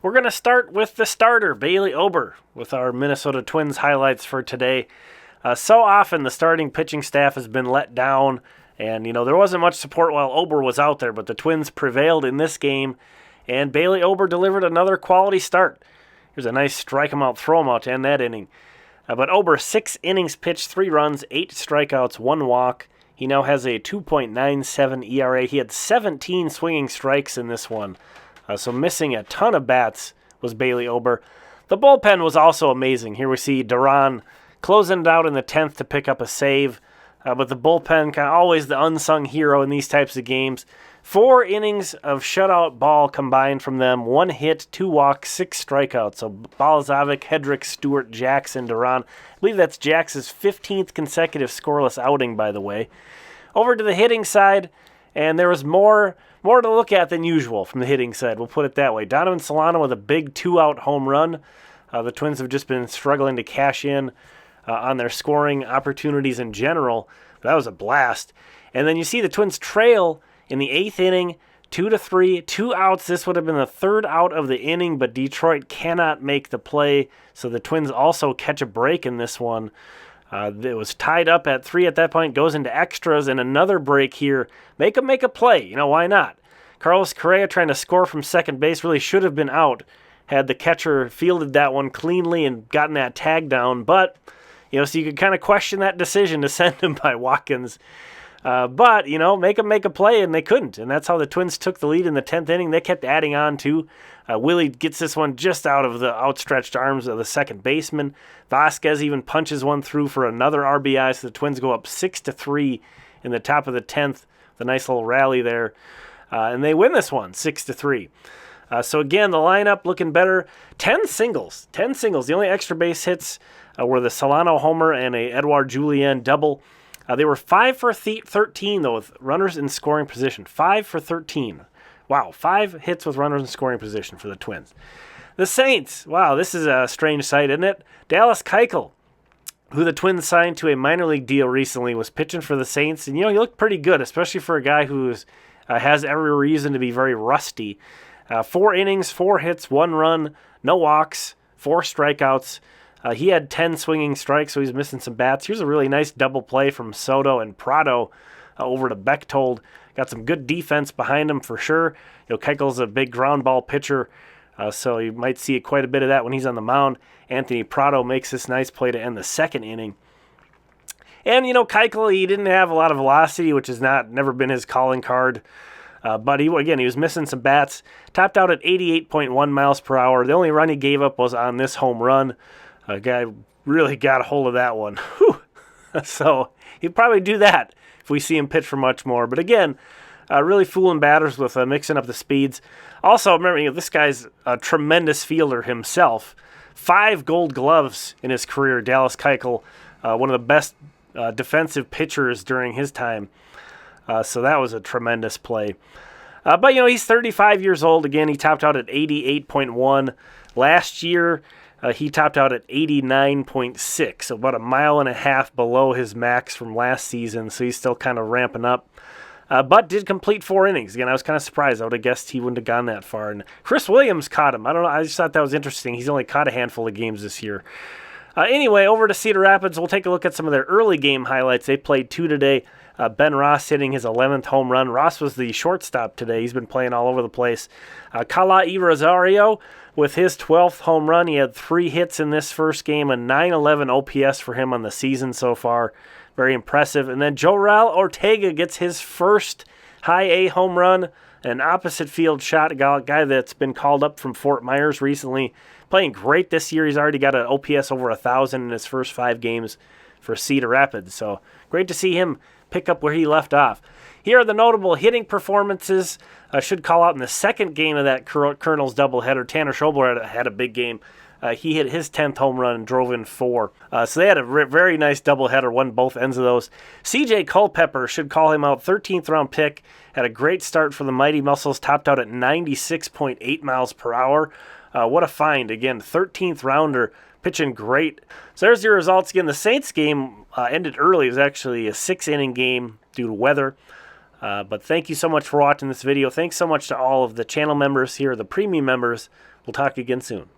We're going to start with the starter, Bailey Ober, with our Minnesota Twins highlights for today. So often the starting pitching staff has been let down, and there wasn't much support while Ober was out there, but the Twins prevailed in this game, and Bailey Ober delivered another quality start. Here's a nice strike him out, throw him out to end that inning. But Ober, 6 innings pitched, 3 runs, 8 strikeouts, 1 walk. He now has a 2.97 ERA. He had 17 swinging strikes in this one. So missing a ton of bats was Bailey Ober. The bullpen was also amazing. Here we see Duran closing it out in the 10th to pick up a save. But the bullpen, kind of always the unsung hero in these types of games. 4 innings of shutout ball combined from them. 1 hit, 2 walks, 6 strikeouts. So Balazovic, Hedrick, Stewart, Jackson, Duran. I believe that's Jackson's 15th consecutive scoreless outing, by the way. Over to the hitting side, and there was more to look at than usual from the hitting side. We'll put it that way. Donovan Solano with a big 2-out home run. The Twins have just been struggling to cash in on their scoring opportunities in general. That was a blast. And then you see the Twins trail in the 8th inning, 2-3, 2 outs. This would have been the 3rd out of the inning, but Detroit cannot make the play. So the Twins also catch a break in this one. It was tied up at 3 at that point, goes into extras, and another break here. Make a play. Why not? Carlos Correa trying to score from second base really should have been out had the catcher fielded that one cleanly and gotten that tag down. But, so you could kind of question that decision to send him by Watkins. But, make a play, and they couldn't. And that's how the Twins took the lead in the 10th inning. They kept adding on, too. Willie gets this one just out of the outstretched arms of the second baseman. Vasquez even punches one through for another RBI, so the Twins go up 6-3 in the top of the 10th. The nice little rally there. And they win this one, 6-3. So again, the lineup looking better. 10 singles. The only extra base hits were the Solano homer and a Edouard Julien double. They were 5 for 13, though, with runners in scoring position. 5 for 13. Wow, 5 hits with runners in scoring position for the Twins. The Saints. Wow, this is a strange sight, isn't it? Dallas Keuchel, who the Twins signed to a minor league deal recently, was pitching for the Saints. And, he looked pretty good, especially for a guy who has every reason to be very rusty. 4 innings, 4 hits, 1 run, no walks, 4 strikeouts. He had 10 swinging strikes, so he's missing some bats. Here's a really nice double play from Soto and Prado over to Bechtold. Got some good defense behind him for sure. Keuchel's a big ground ball pitcher, so you might see quite a bit of that when he's on the mound. Anthony Prado makes this nice play to end the 2nd inning. And, Keuchel, he didn't have a lot of velocity, which has never been his calling card. But he was missing some bats. Topped out at 88.1 miles per hour. The only run he gave up was on this home run. A guy really got a hold of that one. Whew. So he'll probably do that if we see him pitch for much more. But again, really fooling batters with mixing up the speeds. Also, remember, this guy's a tremendous fielder himself. 5 gold gloves in his career, Dallas Keuchel. One of the best defensive pitchers during his time. So that was a tremendous play. But, he's 35 years old. Again, he topped out at 88.1. Last year, he topped out at 89.6, so about 1.5 miles below his max from last season, so he's still kind of ramping up. But did complete 4 innings. Again, I was kind of surprised. I would have guessed he wouldn't have gone that far. And Chris Williams caught him. I don't know. I just thought that was interesting. He's only caught a handful of games this year. Anyway, over to Cedar Rapids. We'll take a look at some of their early game highlights. They played 2 today. Ben Ross hitting his 11th home run. Ross was the shortstop today. He's been playing all over the place. Kalai Rosario with his 12th home run. He had 3 hits in this first game, a 911 OPS for him on the season so far. Very impressive. And then Jorel Ortega gets his first high A home run, an opposite field shot, a guy that's been called up from Fort Myers recently. Playing great this year. He's already got an OPS over 1,000 in his first 5 games for Cedar Rapids. So great to see him pick up where he left off. Here are the notable hitting performances. I should call out in the second game of that Colonel's doubleheader, Tanner Schobler had a big game. He hit his 10th home run and drove in 4. So they had a very nice doubleheader, won both ends of those. CJ Culpepper, should call him out, 13th round pick. Had a great start for the Mighty Muscles, topped out at 96.8 miles per hour. What a find. Again, 13th rounder, pitching great. So there's your results. Again, the Saints game ended early. It was actually a 6-inning game due to weather. But thank you so much for watching this video. Thanks so much to all of the channel members here, the premium members. We'll talk again soon.